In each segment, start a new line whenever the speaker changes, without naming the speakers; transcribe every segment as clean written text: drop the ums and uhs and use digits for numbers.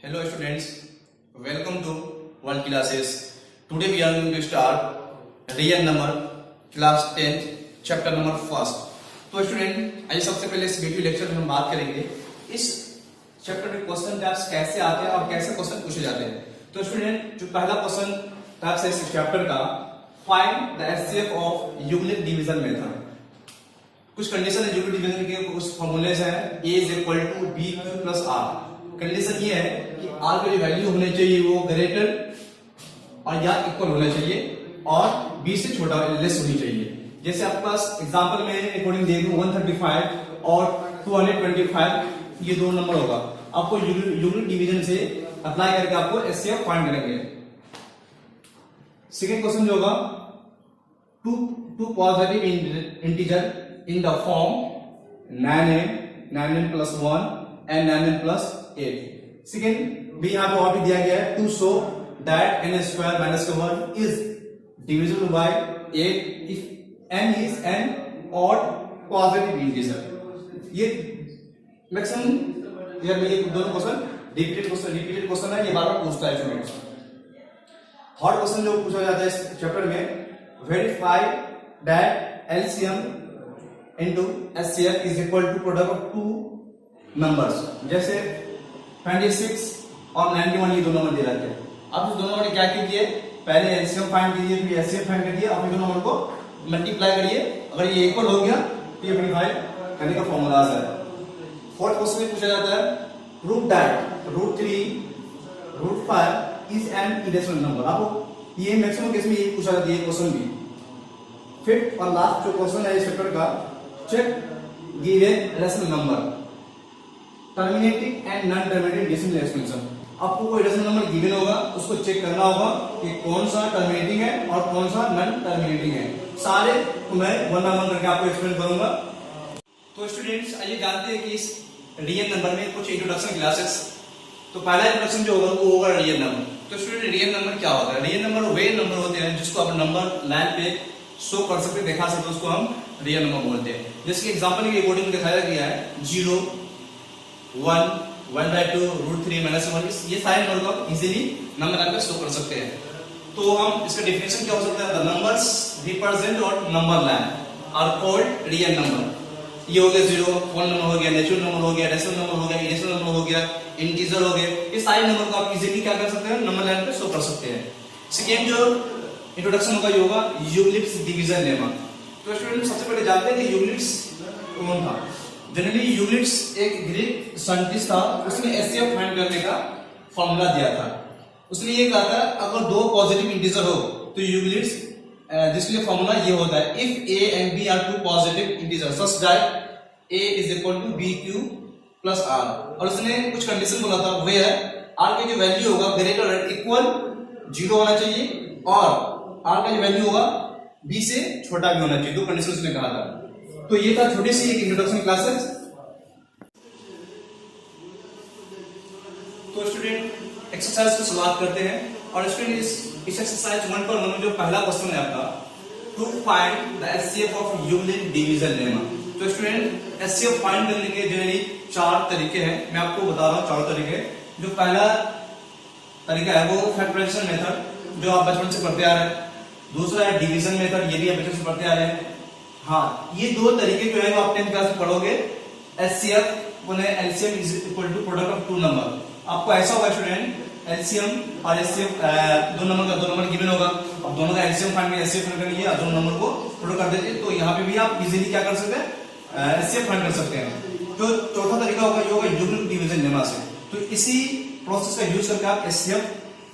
Hello students, welcome to World Classes. Today we are going to start real number class 10 chapter number first. तो student आइए सबसे पहले इस video lecture में हम बात करेंगे इस चैप्टर में क्वेश्चन टाइप्स कैसे आते हैं और कैसे क्वेश्चन पूछे जाते हैं। तो स्टूडेंट जो पहला क्वेश्चन टाइप्स है इस चैप्टर का, find the HCF of Euclid division method. कुछ कंडीशन है यूक्लिड डिवीजन के, कुछ फॉर्मूलेज हैं। a is equal to B Q plus R. Condition ये है कि आर की जो वैल्यू होनी चाहिए वो ग्रेटर और या इक्वल होना चाहिए और बी से छोटा लेस होनी चाहिए। जैसे आपके पास एग्जांपल में अकॉर्डिंग दे दूं 135 और 225, ये दो नंबर होगा। आपको यूक्लिड डिवीजन से अप्लाई करके आपको एचसीएफ फाइंड करेंगे। सेकंड क्वेश्चन जो होगा, two positive integer in the form 9n plus 1 and 9n plus 8। Second भी यहाँ पे और भी दिया गया है, to show that n square minus 1 is divisible by 8 if n is an odd positive integer। ये मैक्सिमम ये दोनों क्वेश्चन रिपीटेड क्वेश्चन है, ये बार बार पूछता है स्टूडेंट्स। थर्ड क्वेश्चन जो पूछा जाता है इस चैप्टर में, verify that LCM into HCF is equal to product of two numbers। जैसे 26 और 91 ये दोनों नंबर दे रखे हैं। अब इस दोनों नंबर क्या कीजिए, पहले एलसीएम फाइंड कीजिए, फिर HCF फाइंड करिए, अब दोनों नंबर को मल्टीप्लाई करिए। अगर ये इक्वल हो गया तो ये वेरीफाई करने का फॉर्मूला है। फोर्थ क्वेश्चन में पूछा जाता है, prove that √3 √5 is an irrational number. आपको ये मैक्सिमम केस में ये पूछा जाता है, ये क्वेश्चन भी। फिफ्थ और लास्ट जो क्वेश्चन है इस चैप्टर का, check given rational number terminating and non terminating decimal expansion। आपको कोई रेशनल नंबर गिवन होगा, उसको चेक करना होगा कि कौन सा टर्मिनेटिंग है और कौन सा नॉन टर्मिनेटिंग है। सारे तो मैं वन बाय वन करके आपको एक्सप्लेन करूंगा। तो स्टूडेंट्स आइए जानते हैं कि इस रियल नंबर में कुछ इंट्रोडक्शन क्लासेस। तो पहला इंट्रोडक्शन जो होगा वो होगा रियल नंबर। तो स्टूडेंट रियल नंबर क्या होता है? रियल नंबर वे नंबर होते हैं जिसको आप नंबर लाइन पे शो कर सकते, दिखा सकते, उसको हम रियल नंबर बोलते हैं। जैसे एग्जांपल के अकॉर्डिंग दिखाया गया है 0 1 1/2 √3 -1, ये सारे नंबर को आप इजीली नंबर लाइन पे शो कर सकते हैं। तो हम इसका डेफिनेशन क्या हो सकता है, द नंबर्स रिप्रेजेंट और number line are called real number. ये हो गया 0 1 नंबर हो गया, नेचुरल नंबर हो गया, रेशनल नंबर हो गया, इरेशनल नंबर हो गया, इंटीजर हो गए। ये सारे नंबर को आप इजीली क्या कर सकते हैं, नंबर लाइन पे शो कर सकते हैं। सेकेंड जो इंट्रोडक्शन होगा ये होगा यूक्लिड्स डिवीजन लेमा। तो स्टूडेंट सबसे पहले जानते हैं कि यूक्लिड्स कौन था। जनरली यूक्लिड्स एक ग्रीक साइंटिस्ट था, उसने एचसीएफ फाइंड करने का फॉर्मूला दिया था। उसने ये कहा था अगर दो पॉजिटिव इंटीजर हो तो यूक्लिड्स जिसके लिए फॉर्मूला ये होता है, if a and b are two positive integers such that a is equal to bq plus r। और उसने कुछ कंडीशन बोला था, वे है r की जो वैल्यू होगा ग्रेटर और इक्वल 0 होना चाहिए और r का जो वैल्यू होगा b से छोटा भी होना चाहिए। दो कंडीशन उसने कहा था। तो ये था छोटी सी एक इंट्रोडक्शन क्लासेस। तो स्टूडेंट एक्सरसाइज की शुरुआत करते हैं और स्टूडेंट इस एक्सरसाइज 1.1 जो पहला क्वेश्चन है आपका, to find the HCF of Euclid division lemma. तो स्टूडेंट एचसीएफ फाइंड करने के जनरली 4 तरीके हैं, मैं आपको बता रहा हूं 4 तरीके। जो पहला तरीका है वो फैक्टराइजेशन मेथड, जो आप बचपन से पढ़ते आ रहे हैं। दूसरा है डिवीजन मेथड, ये भी आप बचपन से पढ़ते आ रहे हैं। हाँ, ये दो तरीके जो है वो आप 10th क्लास में पढ़ोगे। एचसीएफ बोले LCM is equal to product of two number. आपको ऐसा होगा स्टूडेंट, एलसीएम और एचसीएफ दो नंबर गिवन होगा, अब दोनों का एलसीएम फाइंड में एचसीएफ फाइंड करिए और दोनों नंबर को प्रोडक्ट कर दीजिए। तो यहाँ पे भी आप इजीली क्या कर सकते हैं, एचसीएफ फाइंड कर सकते हैं। जो चौथा तरीका होगा ये होगा यूक्लिड डिवीजन लेमा से। तो इसी प्रोसेस का यूज करके आप एचसीएफ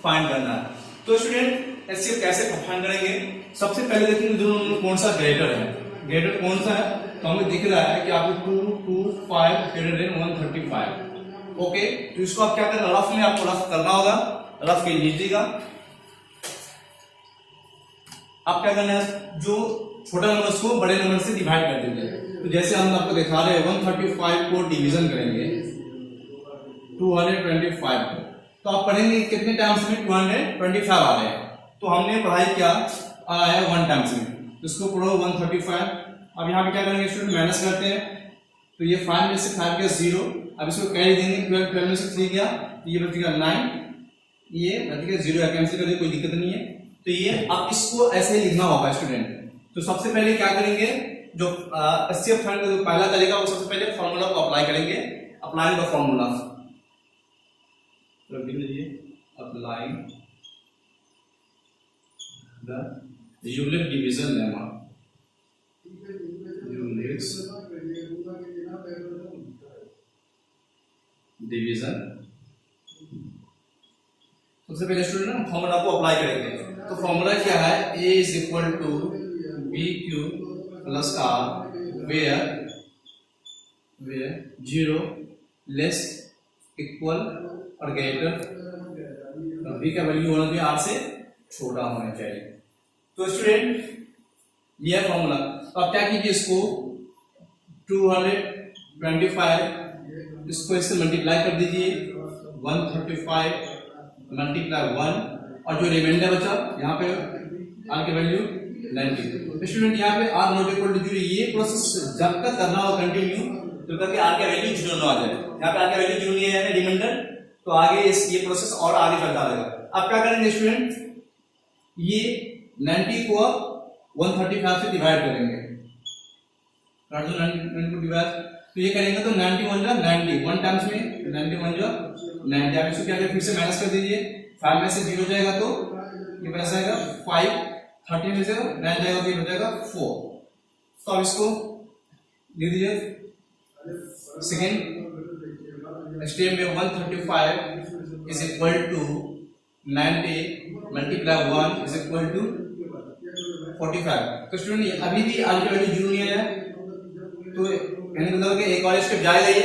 फाइंड करना है। तो स्टूडेंट एचसीएफ कैसे फाइंड करेंगे, सबसे पहले देखेंगे दोनों नंबर कौन सा ग्रेटर है। ग्रेटर कौन सा है, तो हमें दिख रहा है कि आपको 225 ग्रेटर देन 135। ओके, तो इसको आप क्या करना, रफ में आपको रफ करना होगा, रफ के लीजिएगा। आप क्या करना है, जो छोटा नंबर उसको बड़े नंबर से डिवाइड कर देंगे। तो जैसे हम आपको दिखा रहे हैं 135 को डिवीजन करेंगे 225 को, तो आप पढ़ेंगे कितने टाइम्स में, 225 आ रहे हैं। तो हमने पढ़ाई क्या आया है 1 टाइम्स में, तो इसको पढ़ो 135। अब यहाँ पे क्या करेंगे स्टूडेंट, माइनस करते हैं। तो ये 5 में से 5 गया 0 अब इसको कैरी देंगे, 12 में से 3 गया, ये बचेगा 9, ये बचेगा 0, कैंसिल कर दे, कोई दिक्कत नहीं है। तो ये अब इसको ऐसे ही लिखना होगा स्टूडेंट। तो सबसे पहले क्या करेंगे, जो एचसीएफ फाइंड जो पहला करेगा वो सबसे पहले फॉर्मूला को अप्लाई करेंगे। अप्लाई द फॉर्मूला, तो लिख लीजिए apply the unit division lemma, units division. सबसे पहले स्टूडेंट फॉर्मूला को अप्लाई करेंगे। तो फॉर्मूला क्या है, A is equal to B Q plus R where 0 less equal और ग्रेटर, बी का वैल्यू होना चाहिए आर से छोटा होना चाहिए। तो स्टूडेंट ये है फॉर्मूला। तो आप क्या कीजिए, इसको 225 इसको इससे मल्टीप्लाई कर दीजिए, 135 मल्टीप्लाई 1 और जो रिमाइंडर बचा यहाँ पे आर की वैल्यू 90। स्टूडेंट यहाँ पे आर नॉट इक्वल टू 0, ये प्रोसेस जब तक करना हो कंटिन्यू जब तक आर का वैल्यू 0 ना आ जाए। यहाँ पे आर का वैल्यू 0 नहीं है रिमाइंडर, तो आगे ये प्रोसेस और आगे चलता रहेगा। अब क्या करेंगे स्टूडेंट, ये 90 को 135 से डिवाइड करेंगे, तो ये करेंगे तो 91 जा 90, 1 टाइम्स में 91 जा 90। आप इसको क्या करें, फिर से माइनस कर दीजिए, 5 में से 0 जाएगा तो ये कैसा आएगा 5, 30 में से 9 जाएगा तो ये हो जाएगा 4। तो अब इसको लिख दीजिए सेकेंड स्टेप में 135 is equal to 90 multiply 1 is equal to 45। तो स्टूडेंट अभी भी आर की वैल्यू 0 नहीं आया, तो यानी मतलब कि एक और स्टेप जाएगा ये।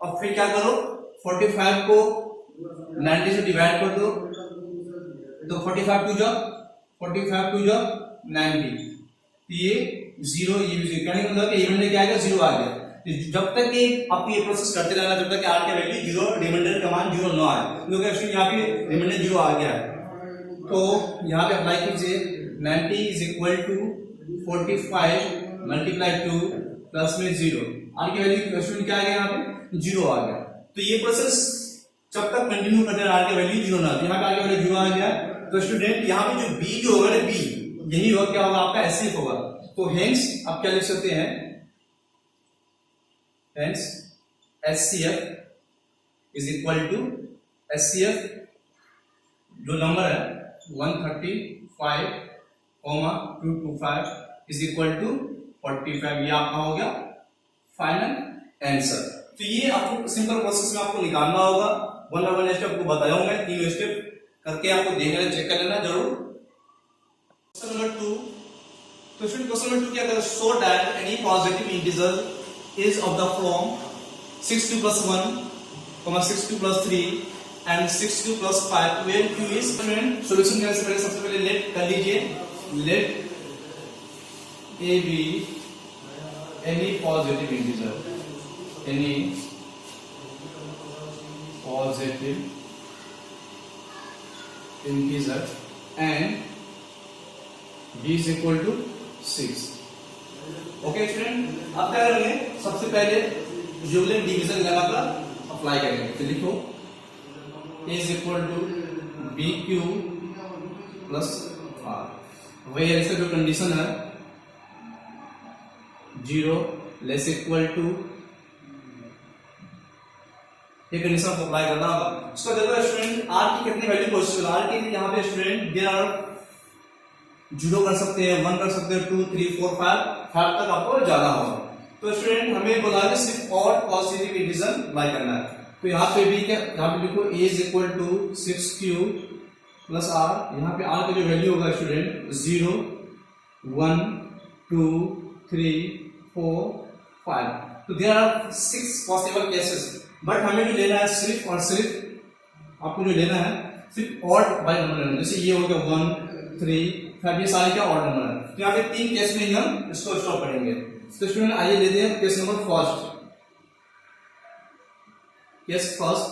और फिर क्या करो, 45 को 90 से डिवाइड कर दो, तो 45 टू जो 90, ये 0 ये भी 0, यानी मतलब कि इवेंट क्या आएगा 0 आ गया। जब तक कि आप ये प्रोसेस करते रहना, जब तक कि आर का वैल्यू 0 रिमाइंडर का मान 0 ना आए, क्योंकि एक्चुअली यहाँ पे रिमाइंडर 0 आ गया है। तो यहाँ पे अप्लाई कीजिए, 90 is equal to 45 multiply 2 plus में 0, आर की वैल्यू क्वेश्चन क्या आ गया, यहाँ पे 0 आ गया। तो ये प्रोसेस जब तक कंटिन्यू करते हैं आर की वैल्यू 0 ना आती, यहाँ पे आर की वैल्यू 0 आ गया। तो स्टूडेंट यहाँ पे जो बी जो होगा ना, बी यही होगा, क्या होगा आपका एचसीएफ होगा। तो हेंस आप क्या लिख सकते हैं, hence HCF is equal to HCF जो नंबर है 135, 225 इज इक्वल टू 45, ये आपका हो गया फाइनल आंसर। तो ये आपको सिंपल प्रोसेस में आपको निकालना होगा। 1 बाय 1 स्टेप आपको बताया हूं मैं, 3 स्टेप करके आपको देख लेना, चेक कर लेना जरूर। क्वेश्चन नंबर 2, तो स्टूडेंट क्वेश्चन नंबर 2 क्या कहता है, so that any positive integer is of the form 62 plus 1, 62 plus 3 and 62 plus 5 where q is solution करने से पहले सबसे पहले लेट कर लीजिए, let a be any positive integer, any positive integer and b is equal to 6। Okay student, अब क्या करेंगे, सबसे पहले यूनिट डिवीजन लेमा का अप्लाई करेंगे। तो लिखो a is equal to B Q plus R, वही इसका जो कंडीशन है 0 लेस इक्वल टू, ये कंडीशन को अप्लाई करना होगा। इसका देखो स्टूडेंट आर की कितनी वैल्यू पॉसिबल, आर के लिए यहाँ पे स्टूडेंट देयर आर 0 कर सकते हैं, 1 कर सकते हैं, 2 3 4 5 तक आपको जाना होगा। तो स्टूडेंट हमें बोला है सिर्फ और पॉजिटिव इंटीजर अप्लाई करना है। तो यहाँ पे भी क्या, यहाँ पे लिखो a is equal to 6q plus r, यहाँ पे r का जो वैल्यू होगा स्टूडेंट 0 1 2 3 4 5। तो there are 6 possible cases, but हमें जो लेना है सिर्फ और सिर्फ, आपको जो लेना है सिर्फ ऑड बाय नंबर लेना। जैसे ये हो गया 1 3 5, ये सारे क्या ऑड नंबर है। तो यहाँ पे 3 केस में हम इसको स्टॉप करेंगे। तो स्टूडेंट आइए लेते हैं case number first. Case first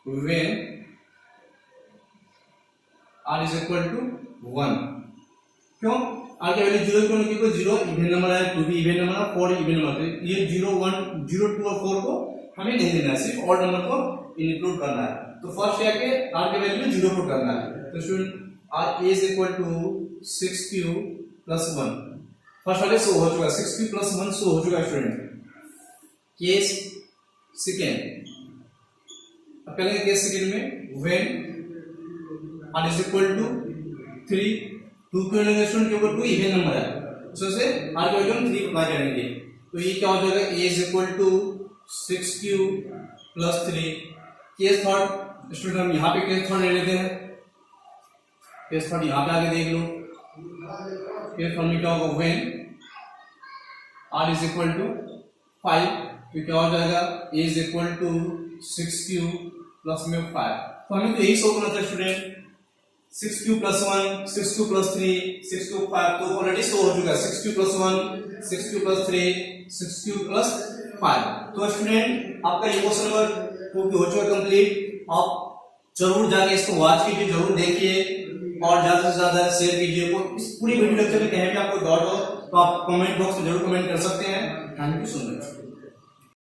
when r is equal to 1, क्यों r की वैल्यू 0 क्यों, क्योंकि 0 इवन नंबर है, 2 भी इवन नंबर है, 4 इवन नंबर है। ये 0 1 0 2 और 4 को हमें नहीं देना है, सिर्फ ऑड नंबर को इंक्लूड करना है। तो फर्स्ट क्या है, r के वैल्यू में 0 पुट करना है। तो student r is equal to 6q plus 1, first वाले शो हो चुका है, 6q प्लस 1 शो हो चुका है स्टूडेंट। केस सेकेंड, अब पहले केस सेकेंड में when r is equal to 3, 2 क्यों लेंगे स्टूडेंट, क्योंकि 2 इवन नंबर है, उससे r की वैल्यू हम 3 अप्लाई करेंगे। तो ये क्या हो जाएगा, a is equal to 6q plus 3। Case third student, हम यहाँ पे केस थर्ड ले लेते हैं, केस थर्ड यहाँ पे आगे देख लो। केस थर्ड में क्या होगा, when r is equal to 5, तो क्या हो जाएगा, a is equal to 6q plus में 5। तो हमें तो यही शो करना था student, 6q plus 1, 6q plus 3, 6q 5 तो ऑलरेडी शो हो चुका है, 6q plus 1, 6q plus 3, 6q plus 5। तो स्टूडेंट आपका ये क्वेश्चन नंबर 2 हो चुका कंप्लीट। आप जरूर जाके इसको वॉच कीजिए, जरूर देखिए और ज्यादा से ज्यादा शेयर कीजिए। इस पूरी वीडियो लेक्चर में कहीं भी आपको डाउट हो तो आप कमेंट बॉक्स में जरूर कमेंट कर सकते हैं। Thank you so much.